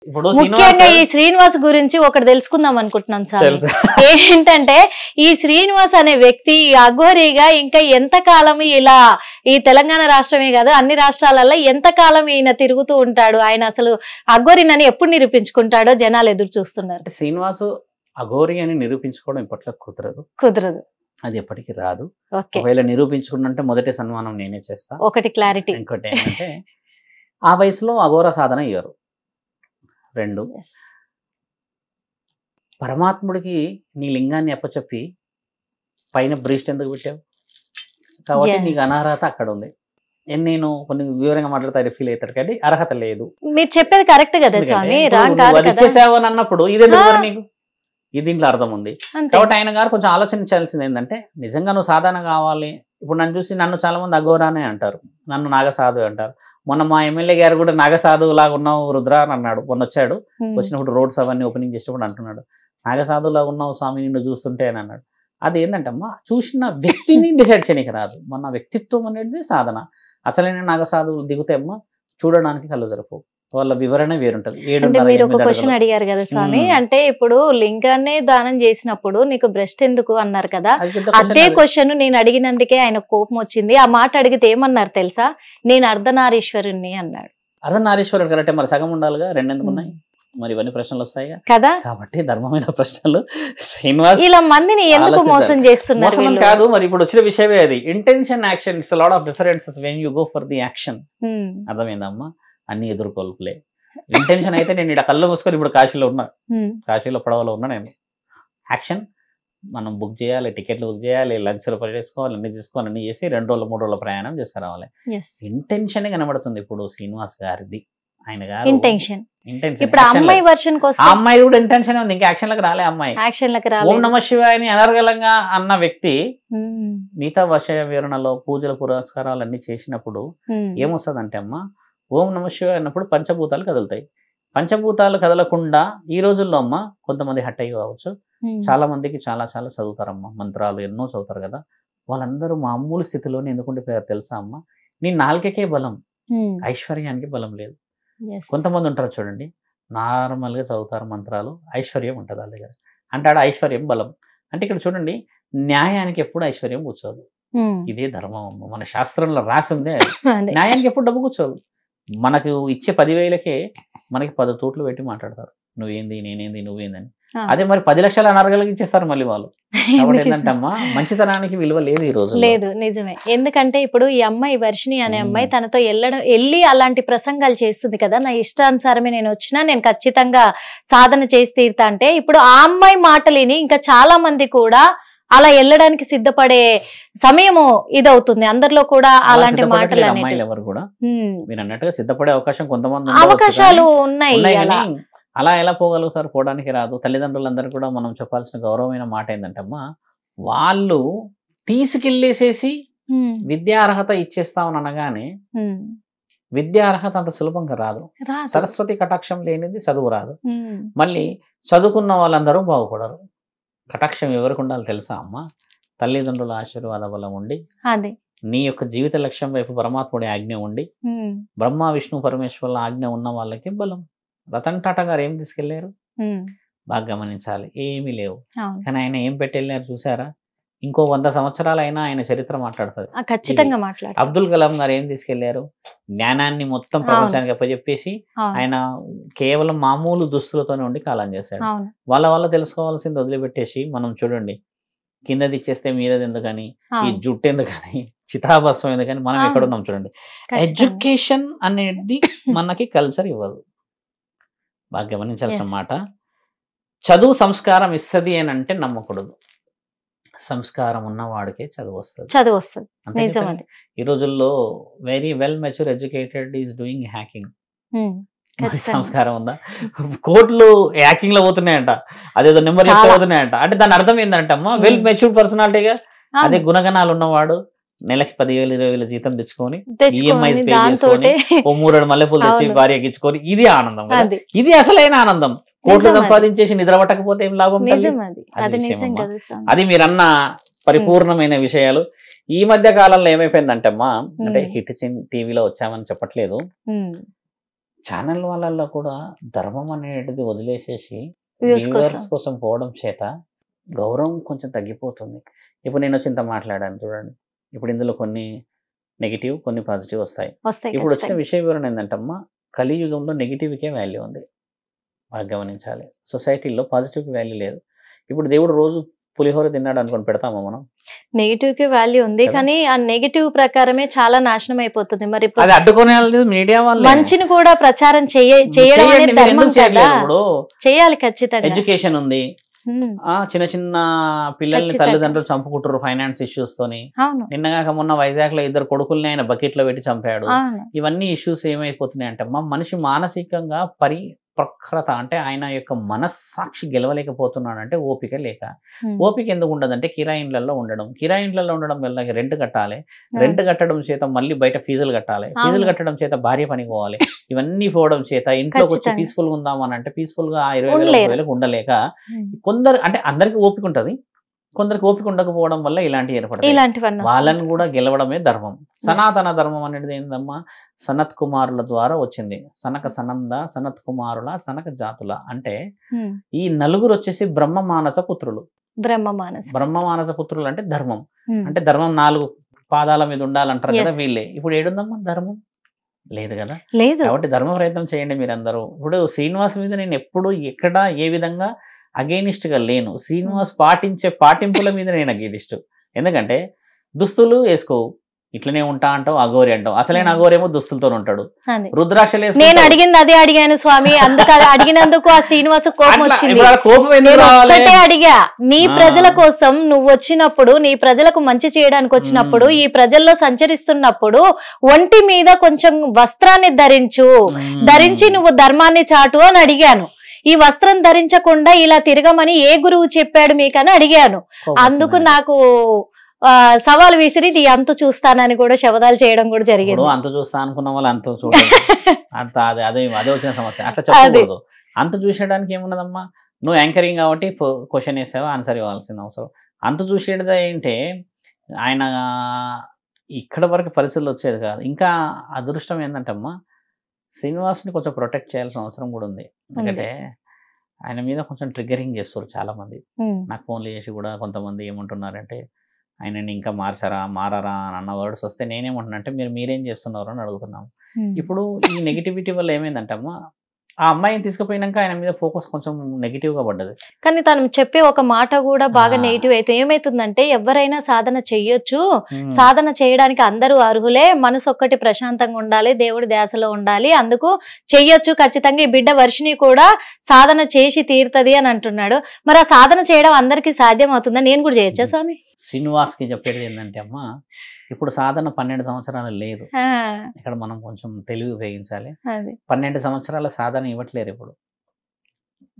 ఇప్పుడు ముఖ్యంగా ఈ శ్రీనివాస్ గురించి ఒకటి తెలుసుకుందాం అనుకుంటున్నాం సార్. ఏంటంటే ఈ శ్రీనివాస్ అనే వ్యక్తి అఘోరీగా ఇంకా ఎంత కాలం ఇలా ఈ తెలంగాణ రాష్ట్రమే కాదు అన్ని రాష్ట్రాలలో ఎంత కాలం ఈయన తిరుగుతూ ఉంటాడు, ఆయన అసలు అఘోరీనని ఎప్పుడు నిరూపించుకుంటాడో జనాలు ఎదురు చూస్తున్నారు. శ్రీనివాసు అఘోరి అని నిరూపించుకోవడం ఇప్పట్లో కుదరదు, అది ఎప్పటికీ రాదు. ఒకవేళ నిరూపించుకుంటే మొదటి సన్మానం నేనే చేస్తా. ఒకటి క్లారిటీ. ఇంకోటి ఏంటంటే ఆ వయసులో అఘోర సాధన అయ్యారు. 2 పరమాత్ముడికి నీ లింగాన్ని అప్పచెప్పి పైన బ్రీస్ట్ ఎందుకు పెట్టావు కాబట్టి నీకు అనర్హత అక్కడ ఉంది. నేను కొన్ని వివరంగా మాట్లాడతా ఫీల్ అవుతారు కానీ అర్హత లేదు. మీరు చెప్పేది కరెక్ట్ కదా స్వామి, రాంగ్ కాదు కదా. ఇచ్చేసావు అని అన్నప్పుడు ఇదే నీకు ఇది దీంట్లో అర్థం ఉంది కాబట్టి ఆయన గారు కొంచెం ఆలోచించాల్సింది ఏంటంటే నిజంగా నువ్వు సాధన కావాలి. ఇప్పుడు నన్ను చూసి నన్ను చాలా మంది అఘోరానే అంటారు, నన్ను నాగసాధు అంటారు. మొన్న మా ఎమ్మెల్యే గారు కూడా నాగసాధువు లాగా ఉన్నావు రుద్ర అని అన్నాడు. మొన్న వచ్చాడు, వచ్చినప్పుడు రోడ్స్ అవన్నీ ఓపెనింగ్ చేసినప్పుడు అంటున్నాడు నాగసాధువులాగా ఉన్నావు స్వామి నిన్ను చూస్తుంటే అని అన్నాడు. అది ఏంటంటే అమ్మా చూసిన వ్యక్తిని డిసైడ్ చేయడానికి రాదు, మన వ్యక్తిత్వం అనేది సాధన. అసలైన నాగసాధువులు దిగుతే అమ్మా చూడడానికి కళ్ళు జరపు, వాళ్ళ వివరణ వేరుంటది. అంటే మీరు ఒక క్వశ్చన్ అడిగారు కదా స్వామి, అంటే ఇప్పుడు లింగాన్ని దానం చేసినప్పుడు నీకు బ్రెస్ట్ ఎందుకు అన్నారు కదా, అదే క్వశ్చన్ నేను అడిగినందుకే ఆయన కోపం వచ్చింది. ఆ మాట అడిగితే ఏమన్నారు తెలుసా, నేను అర్ధనారీశ్వరుణ్ణి అన్నాడు. అర్ధనారీశ్వరుడు కరెక్టే, మరి సగం ఉండాలిగా, 2 ఎందుకు ఉన్నాయి మరి, ఇవన్నీ ప్రశ్నలు వస్తాయి కదా. కాబట్టి ధర్మమైన ప్రశ్నలు. శ్రీనివాస్ ఇలా మందిని ఎందుకు మోసం చేస్తున్నారు కాదు మరి, ఇప్పుడు వచ్చిన విషయమే అది. Intention action, it's lot of differences when you go for the action. అర్థమైందమ్మా, అన్ని ఎదుర్కోల్పులే. ఇంటెన్షన్ అయితే నేను ఇక్కడ కళ్ళు మూసుకొని ఇప్పుడు కాశీలో ఉన్నా, కాశీలో పడవలో ఉన్నా. నేను యాక్షన్ మనం బుక్ చేయాలి, టికెట్లు బుక్ చేయాలి, లంచ్లు చేసుకోవాలి, అన్ని తీసుకోవాలి, అన్ని చేసి 2 రోజులు 3 రోజుల ప్రయాణం చేసుకురావాలి. ఇంటెన్షన్ కనబడుతుంది ఇప్పుడు శ్రీనివాస్ గారిది. ఆయన గారు ఇంటెన్షన్. ఇప్పుడు అమ్మాయి వర్షన్ కోసం ఆ అమ్మాయి కూడా ఇంటెన్షన్ ఉంది, ఇంకా యాక్షన్ లకు రాలే. అమ్మాయి ఓం నమ శివాయని అనర్గళంగా అన్న వ్యక్తి మిగతా వర్ష వివరణలో పూజల పురస్కారాలు అన్ని చేసినప్పుడు ఏమొస్తుంది అంటే అమ్మ ఓం నమ శివాయ అన్నప్పుడు పంచభూతాలు కదులుతాయి. పంచభూతాలు కదలకుండా ఈ రోజుల్లో అమ్మ కొంతమంది హట్ అయ్యి కావచ్చు, చాలా మందికి చాలా చాలా చదువుతారమ్మ, మంత్రాలు ఎన్నో చదువుతారు కదా, వాళ్ళందరూ మామూలు స్థితిలోనే ఎందుకుంటే తెలుసా అమ్మ, నీ నాలుకకే బలం, ఐశ్వర్యానికి బలం లేదు. కొంతమంది ఉంటారు చూడండి, నార్మల్గా చదువుతారు మంత్రాలు, ఐశ్వర్యం ఉంటుంది వాళ్ళ దగ్గర, అంటే ఆడ ఐశ్వర్యం బలం. అంటే ఇక్కడ చూడండి, న్యాయానికి ఎప్పుడు ఐశ్వర్యం కూర్చోదు, ఇదే ధర్మం అమ్మ, మన శాస్త్రంలో రాసి ఉందే. న్యాయానికి ఎప్పుడు డబ్బు కూర్చోదు. మనకు ఇచ్చే 10,000కే మనకి 10 తోట్లు పెట్టి మాట్లాడతారు, నువ్వేంది నేనేంది నువ్వేందని. అదే మరి 10 లక్షల అనర్గలకి ఇచ్చేస్తారు మళ్ళీ వాళ్ళు. కాబట్టి ఏంటంటే అమ్మా మంచితనానికి విలువ లేదు ఈ రోజు. లేదు, నిజమే. ఎందుకంటే ఇప్పుడు ఈ అమ్మాయి వర్షిణి అనే అమ్మాయి తనతో వెళ్ళి అలాంటి ప్రసంగాలు చేస్తుంది కదా, నా ఇష్టానుసారమే నేను వచ్చినా నేను ఖచ్చితంగా సాధన చేసి తీరుతా అంటే, ఇప్పుడు ఆ అమ్మాయి మాటలిని ఇంకా చాలా మంది కూడా అలా వెళ్ళడానికి సిద్ధపడే సమయము ఇదవుతుంది. అందరిలో కూడా అలాంటి మాటలు ఎవరు కూడా మీరు అన్నట్టుగా సిద్ధపడే అవకాశం కొంతమంది అవకాశాలు ఉన్నాయి. అలా ఎలా పోగలుగుతారు, పోవడానికి రాదు. తల్లిదండ్రులందరూ కూడా మనం చెప్పాల్సిన గౌరవమైన మాట ఏంటంటే అమ్మా, వాళ్ళు తీసుకెళ్లేసేసి విద్యా అర్హత ఇచ్చేస్తామని అనగానే విద్యా అర్హత అంత సులభంగా రాదు. సరస్వతి కటాక్షం లేనిది చదువు రాదు. మళ్ళీ చదువుకున్న వాళ్ళందరూ బాగుపడరు. కటాక్షం ఎవరికి ఉండాలి తెలుసా అమ్మ, తల్లిదండ్రుల ఆశీర్వాద బలం ఉండి, నీ యొక్క జీవిత లక్ష్యం వైపు పరమాత్ముడి ఆజ్ఞ ఉండి, బ్రహ్మ విష్ణు పరమేశ్వరుల ఆజ్ఞ ఉన్న వాళ్ళకి బలం. రతన్ టాటా గారు ఏం తీసుకెళ్లారు బాగా గమనించాలి, ఏమీ లేవు. కానీ ఆయన ఏం పెట్టి వెళ్ళారు చూసారా, ఇంకో 100 సంవత్సరాలైనా ఆయన చరిత్ర మాట్లాడుతుంది, ఖచ్చితంగా మాట్లాడు. అబ్దుల్ కలాం గారు ఏం తీసుకెళ్లారు, జ్ఞానాన్ని మొత్తం ప్రపంచానికి అప్పచెప్పేసి ఆయన కేవలం మామూలు దుస్తులతోనే ఉండి కాలం చేశాడు. వాళ్ళ తెలుసుకోవాల్సింది వదిలిపెట్టేసి మనం చూడండి, కిందది ఇచ్చేస్తే మీరది ఎందుకని, ఈ జుట్టు ఎందుకని, చితాభస్వం ఎందుకని, మనం ఎక్కడున్నాం చూడండి. ఎడ్యుకేషన్ అనేది మనకి కల్చర్ ఇవ్వదు, బాగా గమనించాల్సిన మాట. చదువు సంస్కారం ఇస్తుంది అని అంటే నమ్మకూడదు. సంస్కారం ఉన్నవాడికే చదువు వస్తుంది. ఈ రోజుల్లో very well mature educated is doing hacking. సంస్కారం ఉందా? కోర్టులు హ్యాకింగ్ లో పోతున్నాయంట, అదేదో నెంబర్ పోతున్నాయంట. అంటే దాని అర్థం ఏంటంటే అమ్మా, వెల్ మెచ్యూర్ పర్సనాలిటీగా అదే గుణగణాలు ఉన్నవాడు నెలకి 10,000 20,000 జీతం తెచ్చుకొని ఈఎంఐస్ పే చేసుకొని ఓ 3 మల్లెపూలు తెచ్చి భార్యకి ఇచ్చుకొని, ఇది ఆనందం. ఇది అసలైన ఆనందం. కోట్లు సంపాదించేసి నిద్ర పట్టకపోతే ఏం లాభం? అది మీరన్న పరిపూర్ణమైన విషయాలు. ఈ మధ్య కాలంలో ఏమైపోయిందంటే అమ్మా, అంటే హిట్ టీవీలో వచ్చామని చెప్పట్లేదు, ఛానల్ వాళ్ళల్లో కూడా ధర్మం అనేది వదిలేసేసి వ్యూస్ కోసం వ్యూవర్స్ కోసం పోవడం చేత గౌరవం కొంచెం తగ్గిపోతుంది. ఇప్పుడు నేను వచ్చి ఇంత మాట్లాడాను చూడండి. ఇప్పుడు ఇందులో కొన్ని నెగిటివ్, కొన్ని పాజిటివ్ వస్తాయి. వస్తాయి ఇప్పుడు వచ్చిన ఖచ్చితంగా. విషయ వివరణ ఏంటంటమ్మా, కలియుగంలో నెగిటివ్కే వాల్యూ ఉంది. బాగా గమనించాలి. సొసైటీలో పాజిటివ్కి వాల్యూ లేదు. ఇప్పుడు దేవుడు రోజు పులిహోర తిన్నాడు అనుకొని పెడతామా మనం? నెగిటివ్ కి వాల్యూ ఉంది, కదా. కానీ ఆ నెగిటివ్ ప్రకారమే చాలా నాశనం అయిపోతుంది. మరి ఇప్పుడు అది అడ్డుకునే మీడియా వాళ్ళు మంచిని కూడా ప్రచారం చేయడం అనేది ధర్మం కదా, ఇప్పుడు చేయాలి ఖచ్చితంగా. ఎడ్యుకేషన్ ఉంది. ఉమ్, చిన్న చిన్న పిల్లల్ని ఖచ్చితంగా. తల్లిదండ్రులు చంపుకుంటారు ఫైనాన్స్ ఇష్యూస్ తోని. అవును నిన్నగాక మొన్న వైజాగ్ లో 2 కొడుకుల్ని ఆయన బకెట్ లో పెట్టి చంపాడు. అవును ఇవన్నీ ఇష్యూస్ ఏమైపోతున్నాయి అంటే మనిషి మానసికంగా ప్రఖరత అంటే ఆయన యొక్క మనస్సాక్షి గెలవలేకపోతున్నాడు అంటే ఓపిక లేక. ఉమ్, ఓపిక ఎందుకు ఉండదంటే కిరాయి ఇండ్లలో ఉండడం వల్ల రెంట్ కట్టాలి, రెంట్ కట్టడం చేత మళ్ళీ బయట ఫీజులు కట్టాలి, ఫీజులు అవును. కట్టడం చేత భార్య పనికి పోవాలి, ఇవన్నీ పోవడం చేత ఇంట్లోకి వచ్చి ఖచ్చితంగా. పీస్ఫుల్ గా ఉందామని అంటే పీస్ఫుల్ గా 20,000 ఉండలేరు. 30,000 ఉండలేక ఉమ్, కొందరు అంటే అందరికి ఓపిక ఉంటది, కొందరికి ఓపిక ఉండకపోవడం వల్ల ఇలాంటివి ఏర్పడతాయి. ఇలాంటివన్నీ వాళ్ళని కూడా గెలవడమే ధర్మం. సనాతన ధర్మం అనేది ఏందమ్మా, సనత్ కుమారుల ద్వారా వచ్చింది. సనక సనంద సనత్ కుమారుల సనక జాతుల అంటే ఉమ్, ఈ నలుగురు వచ్చేసి బ్రహ్మ మానస పుత్రులు. బ్రహ్మ మానస. బ్రహ్మ మానస పుత్రులు అంటే ధర్మం. ఉమ్, అంటే ధర్మం 4 పాదాల మీద ఉండాలంటారు కదా Yes. వీళ్ళే. ఇప్పుడు ఏడుందమ్మా ధర్మం? లేదు కదా. లేదు కాబట్టి ధర్మ ప్రయత్నం చేయండి మీరందరూ. ఇప్పుడు శ్రీనివాస్ మీద నేను ఎప్పుడు ఎక్కడ ఏ విధంగా అగెయినిస్ట్ గా లేను. శ్రీనివాస్ పాటించే పాటింపుల మీద నేను అగెయినిస్ట్. ఎందుకంటే దుస్తులు వేసుకోవు, ఇట్లనే ఉంటా అంటావు, అఘోరి అంటావు. అసలైన అఘోరేమో దుస్తులతో ఉంటాడు. అది రుద్రాక్షలు నేను వేసుకుంటావు. అడిగింది అదే అడిగాను స్వామి, అందుకు అది అడిగినందుకు ఆ శ్రీనివాసు కోపం అట్లా వచ్చింది. ఇప్పుడు ఆ కోపం ఎందుకు నేను రావాలి? ఒక్కటే అడిగా, నీ ఆ. ప్రజల కోసం నువ్వు వచ్చినప్పుడు, నీ ప్రజలకు మంచి చేయడానికి వచ్చినప్పుడు, ఈ ప్రజల్లో సంచరిస్తున్నప్పుడు ఒంటి మీద కొంచెం వస్త్రాన్ని ధరించు, ధరించి నువ్వు ధర్మాన్ని చాటు అని అడిగాను. ఈ వస్త్రం ధరించకుండా ఇలా తిరగమని ఏ గురువు చెప్పాడు మీకని అడిగాను. కోపం అందుకు వచ్చిందండి. నాకు సవాల్ విసిరి నీ అంతు చూస్తానని కూడా శబదాలు చేయడం కూడా జరిగింది. ఇప్పుడు అంత చూస్తా అనుకున్న వాళ్ళు అంత చూడదు. అంత అదే వచ్చిన సమస్య. అట్లా చెప్పకూడదు. అంత చూసేయడానికి ఏమున్నదమ్మా, నువ్వు యాంకరింగ్ కాబట్టి క్వశ్చన్ వేసావు, ఆన్సర్ ఇవ్వాల్సిన అవసరం. అంత చూసేది ఏంటే ఆయన ఇక్కడ వరకు పరిస్థితులు వచ్చేది కాదు. ఇంకా అదృష్టం ఏంటంటమ్మా, శ్రీనివాస్ని కొంచెం ప్రొటెక్ట్ చేయాల్సిన అవసరం కూడా ఉంది. ఎందుకంటే ఆయన మీద కొంచెం ట్రిగ్గరింగ్ చేస్తారు చాలా మంది. ఉమ్, నాకు ఫోన్లు చేసి కూడా కొంతమంది ఏమంటున్నారంటే, ఆయనని ఇంకా మారరా అని అన్న వర్డ్స్ వస్తే నేనేమంటున్నా అంటే మీరేం చేస్తున్నారు అని అడుగుతున్నాము. ఉమ్. ఇప్పుడు ఈ నెగిటివిటీ వల్ల ఏమైందంటమ్మా, ఆ అమ్మాయిని తీసుకుపోయినాక ఆయన మీద ఫోకస్ కొంచెం నెగిటివ్ గా పడ్డది. కానీ తను చెప్పే ఒక మాట కూడా బాగా ఆ. నెగిటివ్ అయితే ఏమైతుందంటే, ఎవరైనా సాధన చెయ్యొచ్చు, ఉమ్. సాధన చేయడానికి అందరూ అర్హులే, మనసు ఒక్కటి ప్రశాంతంగా ఉండాలి, దేవుడి ధ్యాసలో ఉండాలి, అందుకు చెయ్యొచ్చు ఖచ్చితంగా. ఈ బిడ్డ వర్షిని కూడా సాధన చేసి తీరుతది అని అంటున్నాడు. మరి ఆ సాధన చేయడం అందరికీ సాధ్యం అవుతుందా? నేను కూడా చేయొచ్చా స్వామి? శ్రీనివాస్ కి చెప్పేది ఏంటంటే అమ్మా, ఇప్పుడు సాధన 12 సంవత్సరాలు లేదు. ఆ, ఇక్కడ మనం కొంచెం తెలివి ఉపయోగించాలి. అది 12 సంవత్సరాల సాధన ఇవ్వట్లేరు ఇప్పుడు.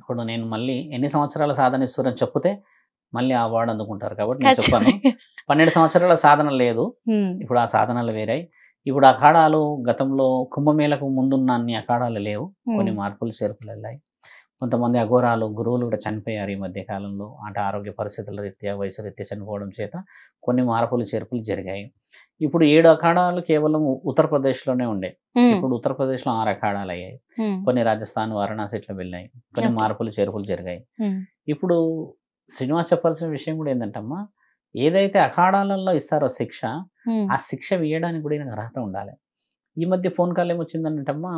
ఇప్పుడు నేను మళ్ళీ ఎన్ని సంవత్సరాల సాధన ఇస్తారని చెప్తే మళ్ళీ ఆ అవార్డు అందుకుంటారు. కాబట్టి నేను చెప్పాను, ఖచ్చితంగా. 12 సంవత్సరాల సాధన లేదు. ఉమ్, ఇప్పుడు ఆ సాధనలు వేరాయి. ఇప్పుడు అఖాడాలు గతంలో కుంభమేళకు ముందున్న అన్ని అఖాడాలు లేవు. కొన్ని మార్పులు చేర్పులు వెళ్ళాయి. కొంతమంది అఘోరాలు గురువులు కూడా చనిపోయారు ఈ మధ్య కాలంలో. అంటే ఆరోగ్య పరిస్థితుల రీత్యా, వయసు రీత్యా చనిపోవడం చేత కొన్ని మార్పులు చేర్పులు జరిగాయి. ఇప్పుడు 7 అఖాడాలు కేవలం ఉత్తరప్రదేశ్లోనే ఉండే. ఉమ్, ఇప్పుడు ఉత్తరప్రదేశ్లో 6 అఖాడాలు అయ్యాయి. ఉమ్, కొన్ని రాజస్థాన్, వారణాసి ఇట్లా వెళ్ళాయి. కొన్ని Okay. మార్పులు చేర్పులు జరిగాయి. ఉమ్, ఇప్పుడు శ్రీనివాస్ చెప్పాల్సిన విషయం కూడా ఏంటంటమ్మా, ఏదైతే అఖాడాలలో ఇస్తారో శిక్ష, ఉమ్, ఆ శిక్ష వేయడానికి కూడా ఈయనకు అర్హత ఉండాలి. ఈ మధ్య ఫోన్ కాల్ ఏమొచ్చిందంటమ్మా,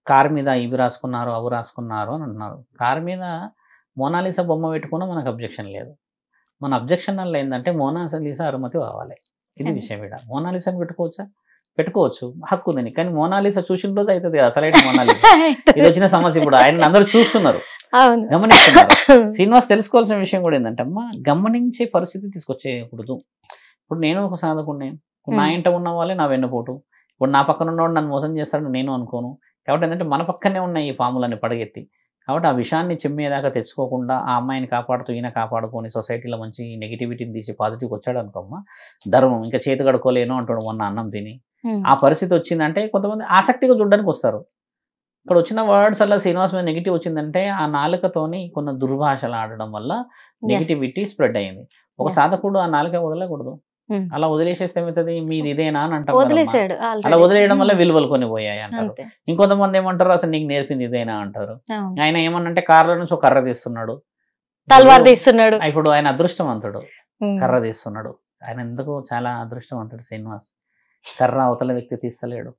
కారు మీద ఇవి రాసుకున్నారు, అవి రాసుకున్నారు అని అంటున్నారు. కారు మీద మోనాలిసా బొమ్మ పెట్టుకున్నా మనకు అబ్జెక్షన్ లేదు. మన అబ్జెక్షన్ వల్ల ఏంటంటే మోనాలిసా అనుమతి కావాలి. ఇది విషయం. ఇక్కడ మోనాలిసాని పెట్టుకోవచ్చా? పెట్టుకోవచ్చు, హక్కు ఉంది. కానీ మోనాలిసా చూసిన రోజు అవుతుంది కదా అసలైన మోనాలిసా. ఇది వచ్చిన సమస్య. ఇప్పుడు ఆయన అందరూ చూస్తున్నారు, అవును. గమనిస్తున్నారు. శ్రీనివాస్ తెలుసుకోవాల్సిన విషయం కూడా ఏంటంటే అమ్మా, గమనించే పరిస్థితి తీసుకొచ్చేయకూడదు. ఇప్పుడు నేను ఒక సాధకుడిని, నా ఇంట ఉన్న వాళ్ళే నా వెన్నుపోటు. ఇప్పుడు నా పక్కన ఉన్నవాడు నన్ను మోసం చేస్తాడని నేను అనుకోను. కాబట్టి ఏంటంటే మన పక్కనే ఉన్నాయి ఈ పాములని పడగెత్తి. కాబట్టి ఆ విషయాన్ని చెమ్మేదాకా తెచ్చుకోకుండా ఆ అమ్మాయిని కాపాడుతూ ఈయన కాపాడుకొని సొసైటీలో మంచి నెగిటివిటీని తీసి పాజిటివ్కి వచ్చాడు అనుకోమ్మా, ధర్మం ఇంకా చేతి కడుక్కోలేను అంటాడు మొన్న అన్నం తిని. ఆ పరిస్థితి వచ్చిందంటే కొంతమంది ఆసక్తిగా చూడడానికి వస్తారు. ఇక్కడ వచ్చిన వర్డ్స్ అలా శ్రీనివాస్ మీద నెగిటివ్ వచ్చిందంటే ఆ నాలుకతోని కొన్ని దుర్భాషలు ఆడడం వల్ల నెగిటివిటీ స్ప్రెడ్ అయింది. ఒక సాధకుడు ఆ నాలుక వదలకూడదు. అలా వదిలేసేస్తే ఏమవుతుంది, మీది ఇదేనా అని అంటారు. వదిలేసాడు అలా వదిలేయడం వల్ల విలువలు కొన్ని పోయాయి అంటారు. ఇంకొంతమంది ఏమంటారు, అసలు నీకు నేర్పింది ఇదేనా అంటారు. ఆయన ఏమన్నంటే కార్ల నుంచి ఒక కర్ర తీస్తున్నాడు, తల్వార్ తీస్తున్నాడు. ఇప్పుడు ఆయన అదృష్టవంతుడు, కర్ర తీస్తున్నాడు. ఆయన ఎందుకు చాలా అదృష్టవంతుడు శ్రీనివాస్. కర్ర అవతల వ్యక్తి తీస్తలేడు.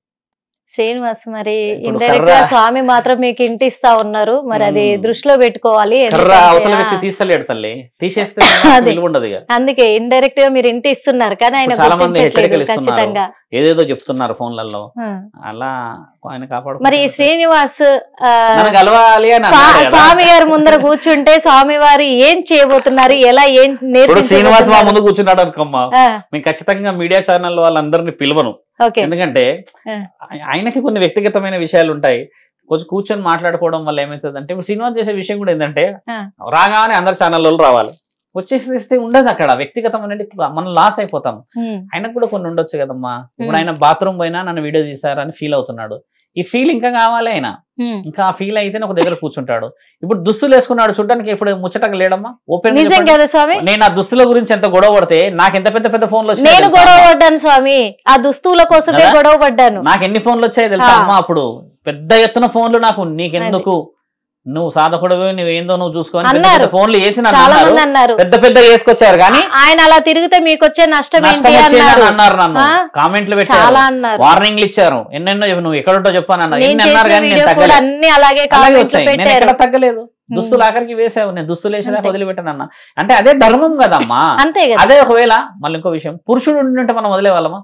శ్రీనివాస్ మరి ఇండైరెక్ట్ గా స్వామి మాత్రం మీకు ఇంటి ఇస్తా ఉన్నారు, మరి అది దృష్టిలో పెట్టుకోవాలి. తీస్తలేడు తల్లి, తీసేస్తే ఉండదు. అందుకే ఇండైరెక్ట్ గా మీరు ఇంటి ఇస్తున్నారు, కానీ ఆయన చాలా మంది ఖచ్చితంగా ఏదేదో చెప్తున్నారు ఫోన్లలో, అలా ఆయన కాపాడు. మరి శ్రీనివాస్ స్వామి గారి ముందర కూర్చుంటే స్వామి వారు ఏం చేయబోతున్నారు, ఎలా ఏం నేర్పించారు? శ్రీనివాస్ మా ముందు కూర్చున్నాడు అనుకోమ్మా, మేము ఖచ్చితంగా మీడియా ఛానల్ వాళ్ళందరినీ పిలవను. ఎందుకంటే ఆయనకి కొన్ని వ్యక్తిగతమైన విషయాలు ఉంటాయి, కొంచెం కూర్చొని మాట్లాడుకోవడం వల్ల ఏమవుతుంది అంటే, ఇప్పుడు శ్రీనివాస్ చేసే విషయం కూడా ఏంటంటే రాగానే అందరు ఛానల్లో రావాలి, వచ్చేసేస్తే ఉండదు అక్కడ వ్యక్తిగతం అనేది, మనం లాస్ అయిపోతాం. ఆయనకు కూడా కొన్ని ఉండొచ్చు కదమ్మా. ఇప్పుడు ఆయన బాత్రూమ్ పోయినా నన్ను వీడియో తీసారని ఫీల్ అవుతున్నాడు. ఈ ఫీల్ ఇంకా కావాలి ఆయన, ఇంకా ఆ ఫీల్ అయితేనే ఒక దగ్గర కూర్చుంటాడు. ఇప్పుడు దుస్తులు వేసుకున్నాడు, చూడడానికి ఇప్పుడు ముచ్చటగా లేడమ్మా. ఓపెన్ నేను ఆ దుస్తుల గురించి ఎంత గొడవ పడితే నాకు ఎంత పెద్ద పెద్ద ఫోన్లు వచ్చాయి. నేను గొడవ పడ్డాను స్వామి, ఆ దుస్తుల కోసమే గొడవ పడ్డాను. నాకు ఎన్ని ఫోన్లు వచ్చాయి తెలుసా అమ్మా, అప్పుడు పెద్ద ఎత్తున ఫోన్లు. నాకు నీకెందుకు, నువ్వు సాధకుడు, నువ్వేందో నువ్వు చూసుకొని ఫోన్లు వేసి పెద్ద పెద్ద వేసుకొచ్చారు. కానీ ఆయన అలా తిరిగితే మీకు వచ్చే నష్టం అన్నారు, నన్ను కామెంట్లు పెట్టారు, వార్నింగ్లు ఇచ్చారు, ఎన్నెన్నో. నువ్వు ఎక్కడుంటో చెప్పాను అన్నారు, కానీ నేను ఎక్కడ తగ్గలేదు. దుస్తులు ఆఖరికి వేసావు, నేను దుస్తులు వేసేదాకా వదిలిపెట్టాను అన్న. అంటే అదే ధర్మం కదమ్మా. అదే ఒకవేళ మళ్ళీ ఇంకో విషయం, పురుషుడు ఉంటే మనం వదిలే వాళ్ళమా?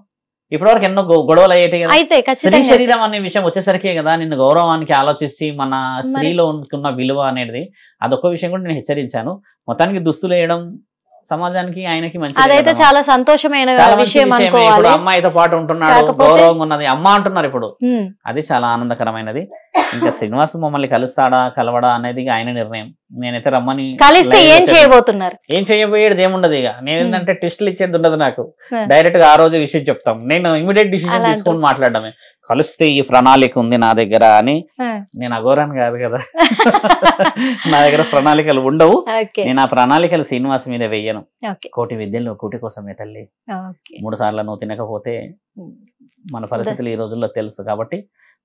ఇప్పటివరకు ఎన్నో గొడవలు అయ్యేటి కదా. స్త్రీ శరీరం అనే విషయం వచ్చేసరికే కదా నిన్ను గౌరవానికి ఆలోచిస్తే మన స్త్రీలో ఉన్న విలువ అనేది, అదొక విషయం కూడా నేను హెచ్చరించాను. మొత్తానికి దుస్తులు వేయడం సమాజానికి ఆయనకి మంచి, అదైతే చాలా సంతోషమైన విషయం. ఇప్పుడు అమ్మాయితో పాటు ఉంటున్నాడు, గౌరవంగా ఉన్నది, అమ్మ అంటున్నారు ఇప్పుడు, అది చాలా ఆనందకరమైనది. ఇంకా శ్రీనివాస్ మమ్మల్ని కలుస్తాడా కలవడా అనేది ఆయన నిర్ణయం. నేనైతే రమ్మని కలిస్తే ఏం చేయబోతున్నారు, ఏం చేయబోయేది ఏముండదు. ఇక నేనేంటంటే టెస్టులు ఇచ్చేది ఉండదు, నాకు డైరెక్ట్ గా ఆ రోజు విషయం చెప్తాం. నేను ఇమీడియట్ డిసిజన్ తీసుకొని మాట్లాడడమే. కలిస్తే ఈ ప్రణాళిక ఉంది నా దగ్గర అని. నేను అఘోరాన్ని కాదు కదా, నా దగ్గర ప్రణాళికలు ఉండవు. నేను ఆ ప్రణాళికలు శ్రీనివాస్ మీద వెయ్యను. కోటి విద్యలు కోటి కోసమే తల్లి. 3 సార్లు నువ్వు తినకపోతే మన పరిస్థితులు ఈ రోజుల్లో తెలుసు కాబట్టి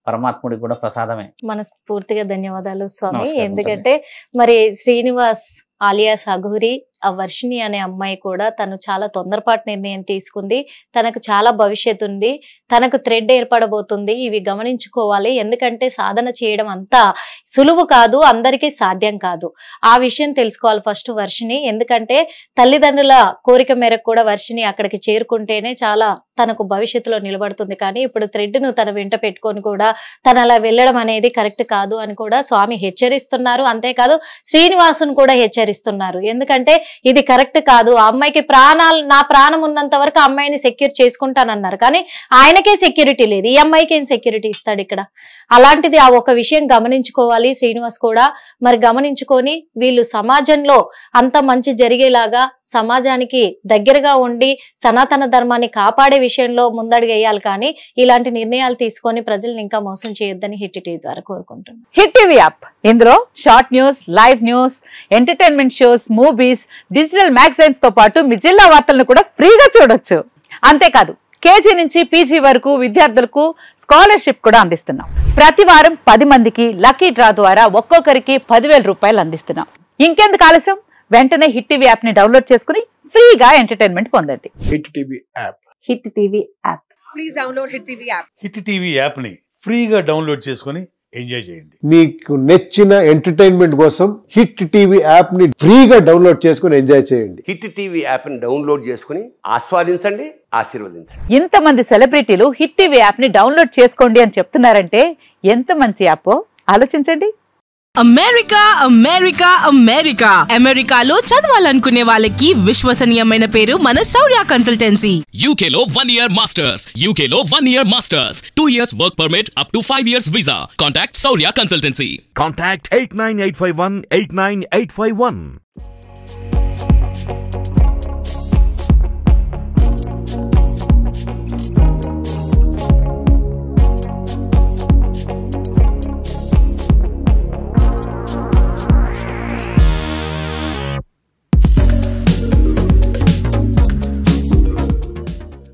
పరమాత్ముడికి కూడా ప్రసాదమే. మనస్ఫూర్తిగా ధన్యవాదాలు స్వామి. ఎందుకంటే మరి శ్రీనివాస్ ఆలియాస్ అఘోరి, ఆ వర్షిణి అనే అమ్మాయి కూడా తను చాలా తొందరపాటు నిర్ణయం తీసుకుంది. తనకు చాలా భవిష్యత్తు ఉంది, తనకు థ్రెడ్ ఏర్పడబోతుంది. ఇవి గమనించుకోవాలి. ఎందుకంటే సాధన చేయడం అంతా సులువు కాదు, అందరికీ సాధ్యం కాదు. ఆ విషయం తెలుసుకోవాలి ఫస్ట్ వర్షిణి. ఎందుకంటే తల్లిదండ్రుల కోరిక మేరకు కూడా వర్షిణి అక్కడికి చేరుకుంటేనే చాలా తనకు భవిష్యత్తులో నిలబడుతుంది. కానీ ఇప్పుడు థ్రెడ్ ను తన వెంట పెట్టుకొని కూడా తను అలా వెళ్ళడం అనేది కరెక్ట్ కాదు అని కూడా స్వామి హెచ్చరిస్తున్నారు. అంతేకాదు శ్రీనివాసును కూడా హెచ్చరిస్తున్నారు. ఎందుకంటే ఇది కరెక్ట్ కాదు. ఆ అమ్మాయికి నా ప్రాణం ఉన్నంత వరకు అమ్మాయిని సెక్యూర్ చేసుకుంటానన్నారు, కానీ ఆయనకే సెక్యూరిటీ లేదు. ఈ అమ్మాయికి ఏం సెక్యూరిటీ ఇస్తాడు ఇక్కడ? అలాంటిది ఆ ఒక విషయం గమనించుకోవాలి శ్రీనివాస్ కూడా. మరి గమనించుకొని వీళ్ళు సమాజంలో అంత మంచి జరిగేలాగా, సమాజానికి దగ్గరగా ఉండి సనాతన ధర్మాన్ని కాపాడే విషయంలో ముందడుగేయాలి. కానీ ఇలాంటి నిర్ణయాలు తీసుకొని ప్రజల్ని ఇంకా మోసం చేయొద్దని హిట్ టీవీ ద్వారా కోరుకుంటున్నాను. హిట్ టీవీ యాప్, ఇందులో short news, live news, entertainment shows, movies, digital magazines తో పాటు మీ జిల్లా వార్తలను కూడా ఫ్రీగా చూడొచ్చు. అంతేకాదు కేజీ నుంచి పీజీ వరకు విద్యార్థులకు స్కాలర్షిప్ కూడా అందిస్తున్నాం. ప్రతి వారం 10 మందికి లక్కీ డ్రా ద్వారా ఒక్కొక్కరికి 10,000 రూపాయలు అందిస్తున్నాం. ఇంకెందుకు ఆలస్యం, వెంటనే హిట్ టీవీ యాప్ ని డౌన్లోడ్ చేసుకుని ఫ్రీగా ఎంటర్టైన్మెంట్ పొందండి. Hit TV app, hit TV app, please download hit TV app. Hit TV app ని ఫ్రీగా డౌన్లోడ్ చేసుకుని ఎంజాయ్ చేయండి. మీకు నచ్చిన ఎంటర్టైన్మెంట్ కోసం హిట్ టీవీ యాప్ ని ఫ్రీగా డౌన్లోడ్ చేసుకుని ఎంజాయ్ చేయండి. హిట్ టీవీ యాప్ ని డౌన్లోడ్ చేసుకుని ఆస్వాదించండి, ఆశీర్వదించండి. ఇంతమంది సెలబ్రిటీలు హిట్ టీవీ యాప్ ని డౌన్లోడ్ చేసుకోండి అని చెప్తున్నారంటే ఎంత మంచి యాప్ ఆలోచించండి. అమెరికా అమెరికా అమెరికా అమెరికాలో చదవాలనుకునే వాళ్ళకి విశ్వసనీయమైన పేరు మన శౌర్య కన్సల్టెన్సీ. UK లో 1 year masters, UK లో 1 year masters, 2 years work permit up to 5 years visa. Contact Saurya Consultancy. Contact 89851 89851.